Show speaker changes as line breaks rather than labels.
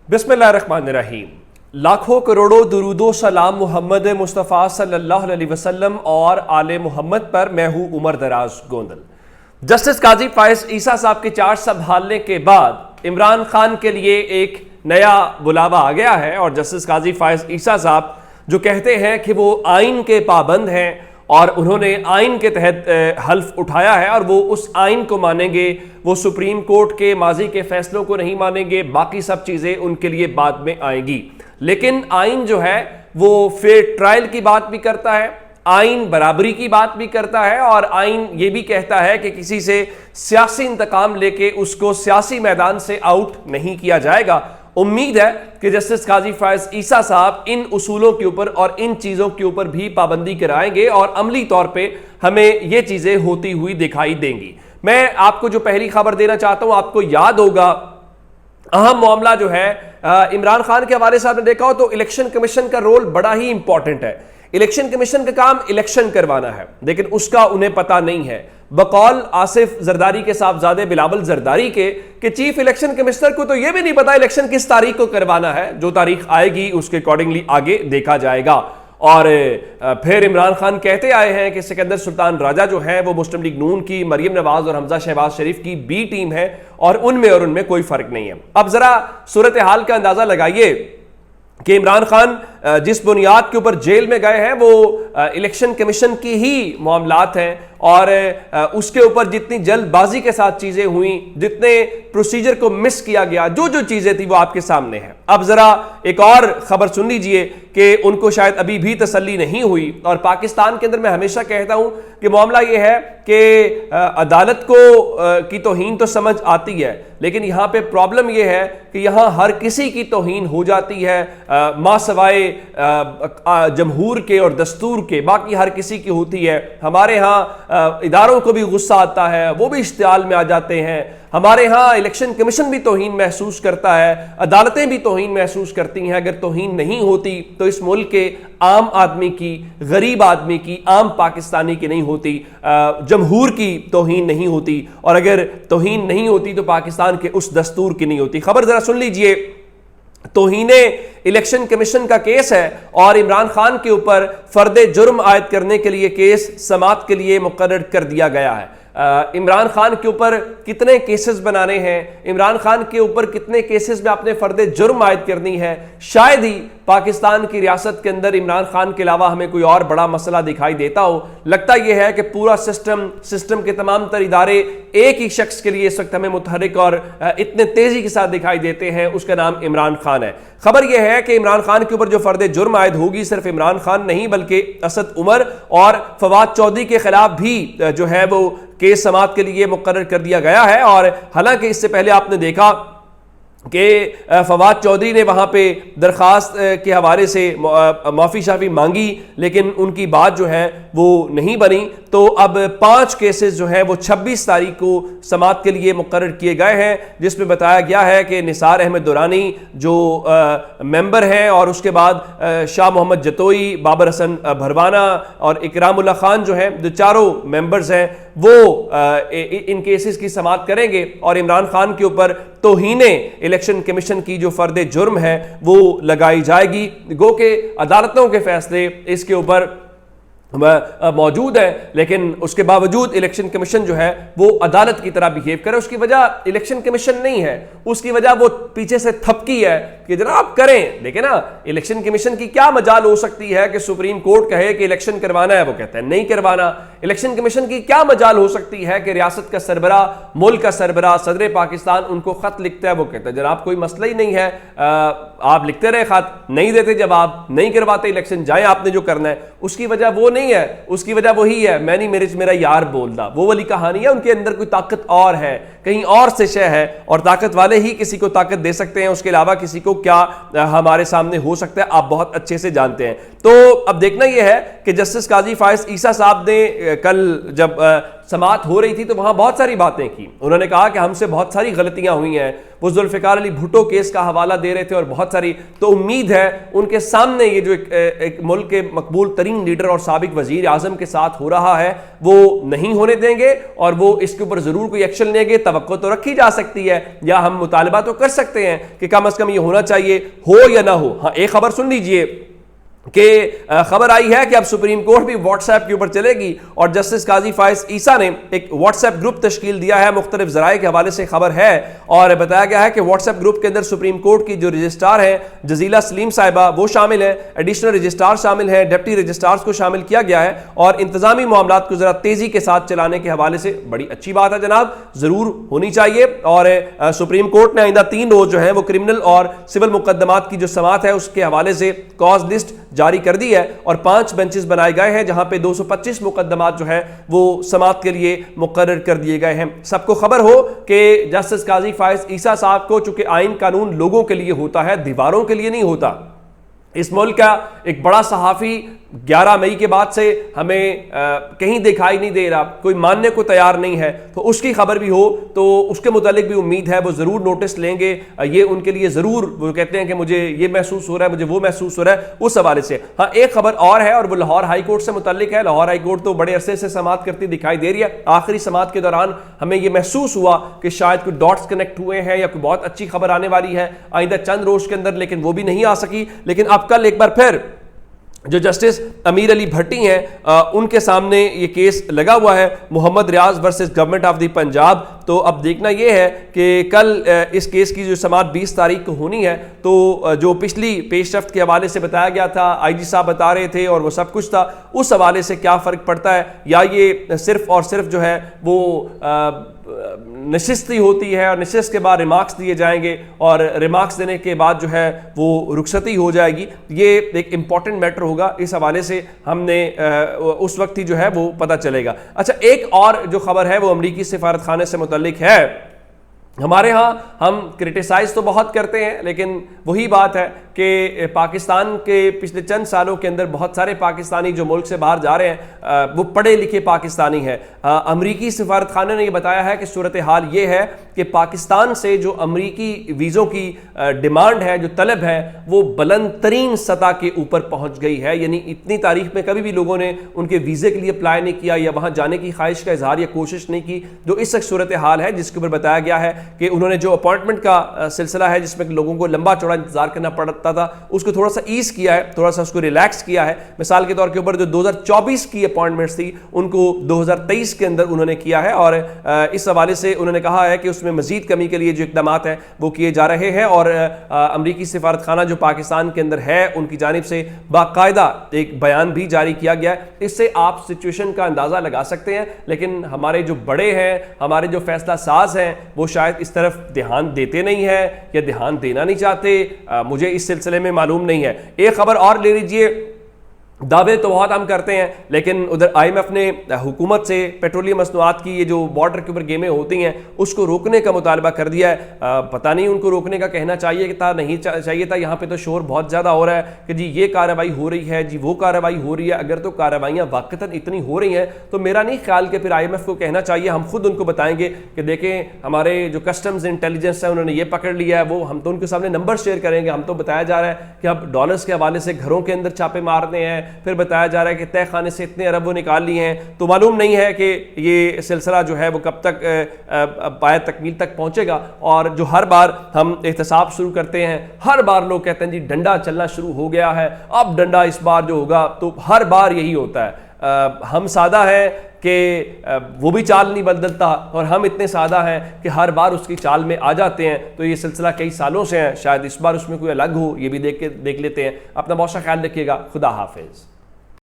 बिस्मिल्लाहिर्रहमानिर्रहीम। लाखों करोड़ों दुरूदो सलाम मोहम्मद मुस्तफ़ा सल्लल्लाहु अलैहि वसल्लम और आले मोहम्मद पर। मैं हूँ उमर दराज गोंदल। जस्टिस काजी फायज ईसा साहब के चार्ज संभालने के बाद इमरान खान के लिए एक नया बुलावा आ गया है और जस्टिस काजी फायज ईसा साहब जो कहते हैं कि वो आइन के पाबंद हैं और उन्होंने आइन के तहत हल्फ उठाया है और वो उस आइन को मानेंगे, वो सुप्रीम कोर्ट के माजी के फैसलों को नहीं मानेंगे, बाकी सब चीज़ें उनके लिए बाद में आएंगी। लेकिन आइन जो है वो फेयर ट्रायल की बात भी करता है, आइन बराबरी की बात भी करता है और आइन ये भी कहता है कि किसी से सियासी इंतकाम लेके उसको सियासी मैदान से आउट नहीं किया जाएगा। उम्मीद है कि जस्टिस काजी फायज ईसा साहब इन उसूलों के ऊपर और इन चीज़ों के ऊपर भी पाबंदी कराएंगे और अमली तौर पे हमें ये चीज़ें होती हुई दिखाई देंगी। मैं आपको जो पहली खबर देना चाहता हूं, आपको याद होगा अहम मामला जो है इमरान खान के हवाले से आपने देखा हो तो इलेक्शन कमीशन का रोल बड़ा ही इंपॉर्टेंट है। इलेक्शन कमीशन का काम इलेक्शन करवाना है, लेकिन उसका उन्हें पता नहीं है। बकौल आसिफ जरदारी के साहबजादे बिलावल जरदारी के चीफ इलेक्शन कमिश्नर को तो यह भी नहीं पता इलेक्शन किस तारीख को करवाना है। जो तारीख आएगी उसके अकॉर्डिंगली आगे देखा जाएगा। और फिर इमरान खान कहते आए हैं कि सिकंदर सुल्तान राजा जो है वो मुस्लिम लीग नून की, मरियम नवाज और हमजा शहबाज शरीफ की बी टीम है और उनमें कोई फर्क नहीं है। अब जरा सूरत हाल का अंदाजा लगाइए कि इमरान खान जिस बुनियाद के ऊपर जेल में गए हैं वो इलेक्शन कमीशन की ही मामलात हैं और उसके ऊपर जितनी जल्दबाजी के साथ चीजें हुई, जितने प्रोसीजर को मिस किया गया, जो जो चीजें थी वो आपके सामने हैं। अब जरा एक और खबर सुन लीजिए कि उनको शायद अभी भी तसल्ली नहीं हुई। और पाकिस्तान के अंदर मैं हमेशा कहता हूं कि मामला ये है कि अदालत को की तौहीन तो समझ आती है, लेकिन यहां पे प्रॉब्लम यह है कि यहां हर किसी की तौहीन हो जाती है, मासवाए जमहूर के और दस्तूर के, बाकी हर किसी की होती है। हमारे यहाँ इदारों को भी गुस्सा आता है, वो भी इश्तियाल में आ जाते हैं। हमारे यहाँ इलेक्शन कमीशन भी तौहीन महसूस करता है, अदालतें भी तौहीन महसूस करती हैं। अगर तौहीन नहीं होती तो इस मुल्क के आम आदमी की, गरीब आदमी की, आम पाकिस्तानी की नहीं होती, जमहूर की तौहीन नहीं होती और अगर तौहीन नहीं होती तो पाकिस्तान के उस दस्तूर की नहीं होती। खबर जरा सुन लीजिए। तौहीने इलेक्शन कमीशन का केस है और इमरान खान के ऊपर फर्दे जुर्म आयद करने के लिए केस समाअत के लिए मुकर्रर कर दिया गया है। इमरान खान के ऊपर कितने केसेस बनाने हैं, इमरान खान के ऊपर कितने केसेस में आपने फर्दे जुर्म आयद करनी है। शायद ही पाकिस्तान की रियासत के अंदर इमरान खान के अलावा हमें कोई और बड़ा मसला दिखाई देता हो। लगता यह है कि पूरा सिस्टम के तमाम तर इदारे एक ही शख्स के लिए इस वक्त हमें मुतहरिक और इतने तेजी के साथ दिखाई देते हैं, उसका नाम इमरान खान है। खबर यह है कि इमरान खान के ऊपर जो फर्दे जुर्म आयद होगी सिर्फ इमरान खान नहीं बल्कि असद उमर और फवाद चौधरी के खिलाफ भी जो है वो केस समाअत के लिए मुकर्रर कर दिया गया है। और हालांकि इससे पहले आपने देखा कि फवाद चौधरी ने वहाँ पे दरख्वास्त के हवाले से माफ़ी शाफी मांगी, लेकिन उनकी बात जो है वो नहीं बनी। तो अब 5 केसेस जो हैं वो 26 तारीख को समाअत के लिए मुकर्रर किए गए हैं, जिसमें बताया गया है कि निसार अहमद दुरानी जो मेंबर हैं और उसके बाद शाह मोहम्मद जतोई, बाबर हसन भरवाना और इकरामुल्लाह खान जो हैं, जो चारों मेंबर्स हैं, वो इन केसेस की समाअत करेंगे और इमरान खान के ऊपर तौहीने इलेक्शन कमीशन की जो फर्दे जुर्म है वो लगाई जाएगी। गो के अदालतों के फैसले इसके ऊपर मौजूद है, लेकिन उसके बावजूद इलेक्शन कमीशन जो है वो अदालत की तरह बिहेव करे। उसकी वजह इलेक्शन कमीशन नहीं है, उसकी वजह वो पीछे से थपकी है कि जनाब करें। देखिए ना, इलेक्शन कमीशन की क्या मजाल हो सकती है कि सुप्रीम कोर्ट कहे कि इलेक्शन करवाना है, वो कहता है नहीं करवाना। इलेक्शन कमीशन की क्या मजाल हो सकती है कि रियासत का सरबरा, मुल्क का सरबरा, सदर पाकिस्तान उनको खत लिखता है, वो कहता है जनाब कोई मसला ही नहीं है, आप लिखते रहे खत, नहीं देते जवाब, नहीं करवाते इलेक्शन, जाए आपने जो करना है। उसकी वजह वो नहीं है, उसकी वजह वही है, मैं नहीं मेरे मेरा यार बोलता, वो वाली कहानी है। उनके अंदर कोई ताकत और है, कहीं और से शय है और ताकत वाले ही किसी को ताकत दे सकते हैं, उसके अलावा किसी को क्या हमारे सामने हो सकता है आप बहुत अच्छे से जानते हैं। तो अब देखना यह है कि जस्टिस काजी फायज ईसा साहब ने कल जब समाअत हो रही थी तो वहां बहुत सारी बातें की। उन्होंने कहा कि हमसे बहुत सारी गलतियां हुई हैं। वो जुल्फ़िकार अली भुट्टो केस का हवाला दे रहे थे और बहुत सारी, तो उम्मीद है उनके सामने ये जो एक मुल्क के मकबूल तरीन लीडर और साबिक वजीर आजम के साथ हो रहा है वो नहीं होने देंगे और वो इसके ऊपर जरूर कोई एक्शन लेंगे। तवक्को तो रखी जा सकती है या हम मुतालबा तो कर सकते हैं कि कम से कम ये होना चाहिए, हो या ना हो। हाँ, एक खबर सुन लीजिए कि खबर आई है कि अब सुप्रीम कोर्ट भी व्हाट्सएप के ऊपर चलेगी और जस्टिस काजी फायज ईसा ने एक व्हाट्सएप ग्रुप तश्कील दिया है। मुख्तलिफ जराए के हवाले से खबर है और बताया गया है कि व्हाट्सएप ग्रुप के अंदर सुप्रीम कोर्ट की जो रजिस्ट्रार है जजीला सलीम साहिबा वो शामिल है, एडिशनल रजिस्ट्रार शामिल है, डिप्टी रजिस्ट्रार्स को शामिल किया गया है और इंतजामी मामलात को जरा तेजी के साथ चलाने के हवाले से बड़ी अच्छी बात है जनाब, जरूर होनी चाहिए। और सुप्रीम कोर्ट ने आइंदा 3 रोज जो है वो क्रिमिनल और सिविल मुकदमात की जो समाअत है उसके हवाले से कॉज लिस्ट जारी कर दी है और 5 बेंचेस बनाए गए हैं जहां पे 225 मुकदमात जो है वो समाअत के लिए मुकर्रर कर दिए गए हैं। सबको खबर हो कि जस्टिस काजी फायज ईसा साहब को, चूंकि आइन कानून लोगों के लिए होता है, दीवारों के लिए नहीं होता। इस मुल्क का एक बड़ा सहाफ़ी 11 मई के बाद से हमें कहीं दिखाई नहीं दे रहा, कोई मानने को तैयार नहीं है, तो उसकी खबर भी हो तो उसके मुतालिक भी उम्मीद है वो ज़रूर नोटिस लेंगे। ये उनके लिए ज़रूर, वो कहते हैं कि मुझे ये महसूस हो रहा है, मुझे वो महसूस हो रहा है, उस हवाले से। हाँ, एक खबर और है और वो लाहौर हाई कोर्ट से मुतालिक है। लाहौर हाई कोर्ट तो बड़े अरसे से समाअत करती दिखाई दे रही है। आखिरी समाअत के दौरान हमें यह महसूस हुआ कि शायद कोई डॉट्स कनेक्ट हुए हैं या कोई बहुत अच्छी खबर आने वाली है आइंदा चंद रोज के अंदर, लेकिन वो भी नहीं आ सकी। लेकिन अब कल एक बार फिर जो जस्टिस अमीर अली भट्टी हैं उनके सामने ये केस लगा हुआ है, Mohammad Riyaz versus government of the Punjab. तो अब देखना ये है कि कल इस केस की जो समाअत 20 तारीख को होनी है, तो जो पिछली पेशरफ्त के हवाले से बताया गया था, आईजी साहब बता रहे थे और वो सब कुछ था, उस हवाले से क्या फ़र्क पड़ता है या ये सिर्फ और सिर्फ जो है वो नशिस्ती होती है और नशिस्त के बाद रिमार्क्स दिए जाएंगे और रिमार्क्स देने के बाद जो है वो रुखसती हो जाएगी। ये एक इंपॉर्टेंट मैटर होगा, इस हवाले से हमने उस वक्त ही जो है वो पता चलेगा। अच्छा, एक और जो खबर है वो अमरीकी सिफारत खाने से मुतल्लिक है। हमारे यहाँ हम क्रिटिसाइज तो बहुत करते हैं, लेकिन वही बात है कि पाकिस्तान के पिछले चंद सालों के अंदर बहुत सारे पाकिस्तानी जो मुल्क से बाहर जा रहे हैं वो पढ़े लिखे पाकिस्तानी हैं। अमरीकी सिफारत खाने ने यह बताया है कि सूरत हाल ये है कि पाकिस्तान से जो अमरीकी वीज़ों की डिमांड है, जो तलब है, वो बुलंद तरीन सतह के ऊपर पहुँच गई है। यानी इतनी तारीख में कभी भी लोगों ने उनके वीज़े के लिए अप्लाई नहीं किया या वहाँ जाने की ख्वाहिश का इजहार या कोशिश नहीं की, जो इस वक्त सूरत हाल है, जिसके ऊपर बताया गया है कि उन्होंने जो अपॉइंटमेंट का सिलसिला है जिसमें लोगों को लंबा चौड़ा इंतजार करना पड़ता था, उसको थोड़ा सा ईज किया है, थोड़ा सा उसको रिलैक्स किया है। मिसाल के तौर के ऊपर जो 2024 की अपॉइंटमेंट्स थी उनको 2023 के अंदर उन्होंने किया है और इस हवाले से उन्होंने कहा है कि उसमें मजीद कमी के लिए जो इकदाम है वो किए जा रहे हैं और अमरीकी सिफारत खाना जो पाकिस्तान के अंदर है उनकी जानिब से बाकायदा एक बयान भी जारी किया गया है। इससे आप सिचुएशन का अंदाजा लगा सकते हैं, लेकिन हमारे जो बड़े हैं, हमारे जो फैसला साज हैं, वो शायद इस तरफ ध्यान देते नहीं है या ध्यान देना नहीं चाहते, मुझे इस सिलसिले में मालूम नहीं है। एक खबर और ले लीजिए, दावे तो बहुत हम करते हैं, लेकिन उधर IMF ने हुकूमत से पेट्रोलियम मसनूआत की ये जो बॉर्डर के ऊपर गेमें होती हैं उसको रोकने का मुतालबा कर दिया है। पता नहीं उनको रोकने का कहना चाहिए था, नहीं चाहिए था। यहाँ पे तो शोर बहुत ज़्यादा हो रहा है कि जी ये कार्रवाई हो रही है, जी वो कार्रवाई हो रही है। अगर तो कार्रवाइयाँ वाक़तन इतनी हो रही हैं तो मेरा नहीं ख्याल कि फिर IMF को कहना चाहिए, हम खुद उनको बताएंगे कि देखें हमारे जो कस्टम्स इंटेलिजेंस है उन्होंने ये पकड़ लिया है, वो हम तो उनके सामने नंबर शेयर करेंगे। हम तो बताया जा रहा है कि अब डॉलर्स के हवाले से घरों के अंदर छापे मारने हैं, फिर बताया जा रहा है कि तय खाने से इतने अरब वो निकाल लिए हैं। तो मालूम नहीं है कि ये सिलसिला जो है वो कब तक पाए तकमील तक पहुंचेगा। और जो हर बार हम एहतसाब शुरू करते हैं, हर बार लोग कहते हैं जी डंडा चलना शुरू हो गया है, अब डंडा इस बार जो होगा, तो हर बार यही होता है। हम सादा हैं कि वो भी चाल नहीं बदलता और हम इतने सादा हैं कि हर बार उसकी चाल में आ जाते हैं। तो ये सिलसिला कई सालों से है, शायद इस बार उसमें कोई अलग हो, ये भी देख लेते हैं। अपना बहुत सा ख्याल रखिएगा। खुदा हाफिज।